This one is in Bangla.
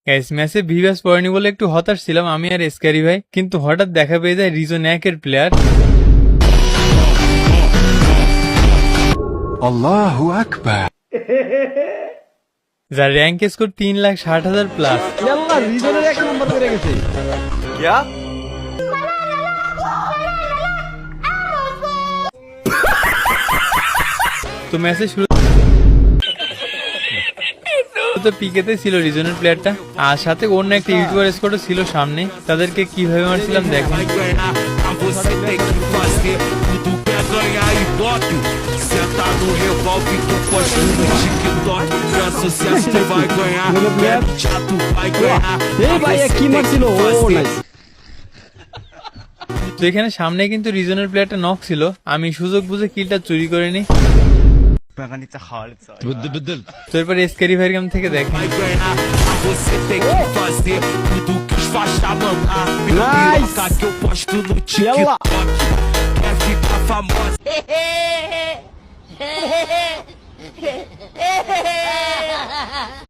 গাইস ম্যাচে ভিভাস পড়েনি বলে একটু হতাশ ছিলাম আমি আর স্ক্যারি ভাই, কিন্তু হঠাৎ দেখা পেয়ে যায় রিজন 1 এর প্লেয়ার। আল্লাহু আকবার। যার র্যাঙ্ক স্কোর 3,60,000 প্লাস। রিজনের 1 নম্বর করে গেছে। তো ম্যাচে শুরু তো পিকেতে ছিল রিজনের প্লেয়ারটা, আর সাথে অন্য একটা ইউটিউবার স্কোয়াডও ছিল সামনে। তাদেরকে কিভাবে মারছিলাম দেখুন। তো এখানে সামনে কিন্তু রিজনের প্লেয়ারটা নক ছিল, আমি সুযোগ বুঝে কিলটা চুরি করে নি। তো এরপরে স্ক্যারি ভাইয়ের কাম থেকে দেখেন। Nice.